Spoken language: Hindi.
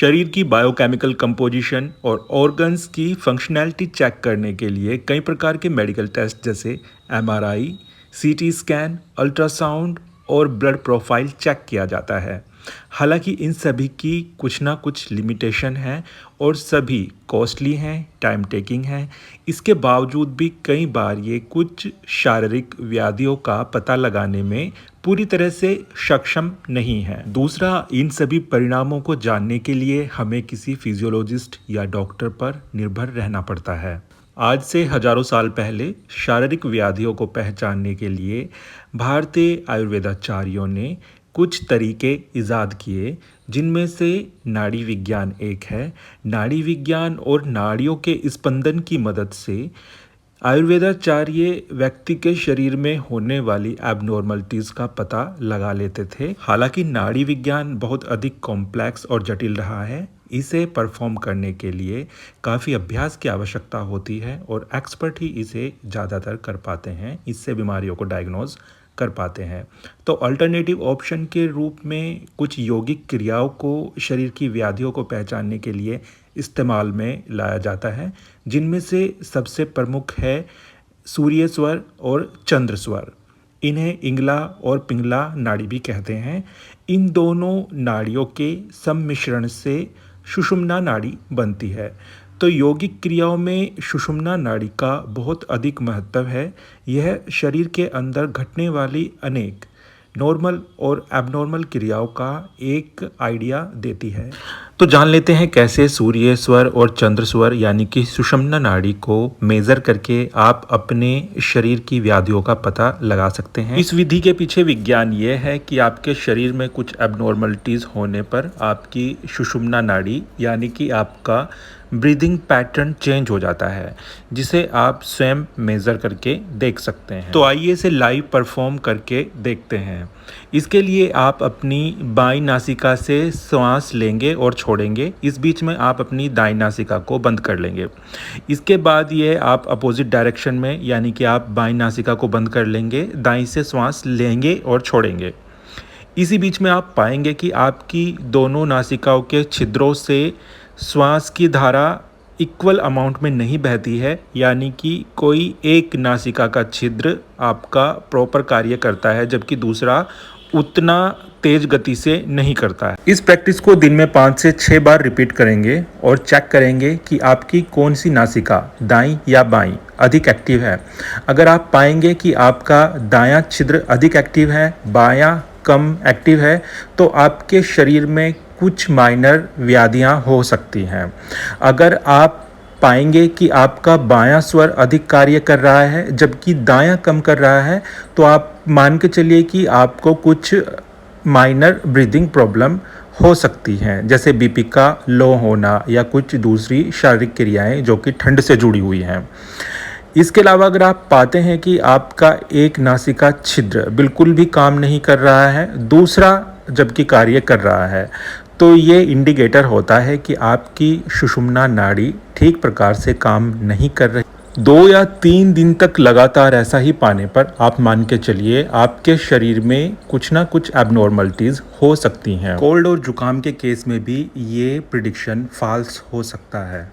शरीर की बायोकेमिकल कंपोजिशन और ऑर्गन्स की फंक्शनैलिटी चेक करने के लिए कई प्रकार के मेडिकल टेस्ट जैसे एमआरआई, सीटी स्कैन, अल्ट्रासाउंड और ब्लड प्रोफाइल चेक किया जाता है। हालांकि इन सभी की कुछ ना कुछ लिमिटेशन है और सभी कॉस्टली हैं, टाइम टेकिंग हैं। इसके बावजूद भी कई बार ये कुछ शारीरिक व्याधियों का पता लगाने में पूरी तरह से सक्षम नहीं है। दूसरा, इन सभी परिणामों को जानने के लिए हमें किसी फिजियोलॉजिस्ट या डॉक्टर पर निर्भर रहना पड़ता है। आज से हजारों साल पहले शारीरिक व्याधियों को पहचानने के लिए भारतीय आयुर्वेदाचार्यों ने कुछ तरीके इजाद किए, जिनमें से नाड़ी विज्ञान एक है। नाड़ी विज्ञान और नाड़ियों के स्पंदन की मदद से आयुर्वेदाचार्य व्यक्ति के शरीर में होने वाली एबनॉर्मलिटीज़ का पता लगा लेते थे। हालांकि नाड़ी विज्ञान बहुत अधिक कॉम्प्लेक्स और जटिल रहा है। इसे परफॉर्म करने के लिए काफ़ी अभ्यास की आवश्यकता होती है और एक्सपर्ट ही इसे ज़्यादातर कर पाते हैं, इससे बीमारियों को डायग्नोज कर पाते हैं। तो अल्टरनेटिव ऑप्शन के रूप में कुछ यौगिक क्रियाओं को शरीर की व्याधियों को पहचानने के लिए इस्तेमाल में लाया जाता है, जिनमें से सबसे प्रमुख है सूर्य स्वर और चंद्र स्वर। इन्हें इंगला और पिंगला नाड़ी भी कहते हैं। इन दोनों नाड़ियों के सम्मिश्रण से सुषुम्ना नाड़ी बनती है। तो यौगिक क्रियाओं में सुषुम्ना नाड़ी का बहुत अधिक महत्व है। यह शरीर के अंदर घटने वाली अनेक नॉर्मल और एबनॉर्मल क्रियाओं का एक आइडिया देती है। तो जान लेते हैं कैसे सूर्य स्वर और चंद्र स्वर यानी कि सुषुम्ना नाड़ी को मेज़र करके आप अपने शरीर की व्याधियों का पता लगा सकते हैं। इस विधि के पीछे विज्ञान ये है कि आपके शरीर में कुछ एबनॉर्मलिटीज़ होने पर आपकी सुषुम्ना नाड़ी यानी कि आपका ब्रीदिंग पैटर्न चेंज हो जाता है, जिसे आप स्वयं मेज़र करके देख सकते हैं। तो आइए इसे लाइव परफॉर्म करके देखते हैं। इसके लिए आप अपनी बाईं नासिका से सांस लेंगे और छोड़ेंगे। इस बीच में आप अपनी दाईं नासिका को बंद कर लेंगे। इसके बाद ये आप अपोजिट डायरेक्शन में यानी कि आप बाईं नासिका को बंद कर लेंगे, दाईं से सांस लेंगे और छोड़ेंगे। इसी बीच में आप पाएंगे कि आपकी दोनों नासिकाओं के छिद्रों से श्वास की धारा इक्वल अमाउंट में नहीं बहती है, यानी कि कोई एक नासिका का छिद्र आपका प्रॉपर कार्य करता है जबकि दूसरा उतना तेज गति से नहीं करता है। इस प्रैक्टिस को दिन में 5 से 6 बार रिपीट करेंगे और चेक करेंगे कि आपकी कौन सी नासिका दाईं या बाईं अधिक एक्टिव है। अगर आप पाएंगे कि आपका दायां छिद्र अधिक एक्टिव है, बायां कम एक्टिव है, तो आपके शरीर में कुछ माइनर व्याधियां हो सकती हैं। अगर आप पाएंगे कि आपका बायां स्वर अधिक कार्य कर रहा है जबकि दायां कम कर रहा है, तो आप मान के चलिए कि आपको कुछ माइनर ब्रीदिंग प्रॉब्लम हो सकती हैं, जैसे बीपी का लो होना या कुछ दूसरी शारीरिक क्रियाएं जो कि ठंड से जुड़ी हुई हैं। इसके अलावा अगर आप पाते हैं कि आपका एक नासिका छिद्र बिल्कुल भी काम नहीं कर रहा है, दूसरा जबकि कार्य कर रहा है, तो ये इंडिकेटर होता है कि आपकी सुषुम्ना नाड़ी ठीक प्रकार से काम नहीं कर रही। 2 या 3 दिन तक लगातार ऐसा ही पाने पर आप मान के चलिए आपके शरीर में कुछ ना कुछ एबनॉर्मलिटीज़ हो सकती हैं। कोल्ड और जुकाम के केस में भी ये प्रिडिक्शन फॉल्स हो सकता है।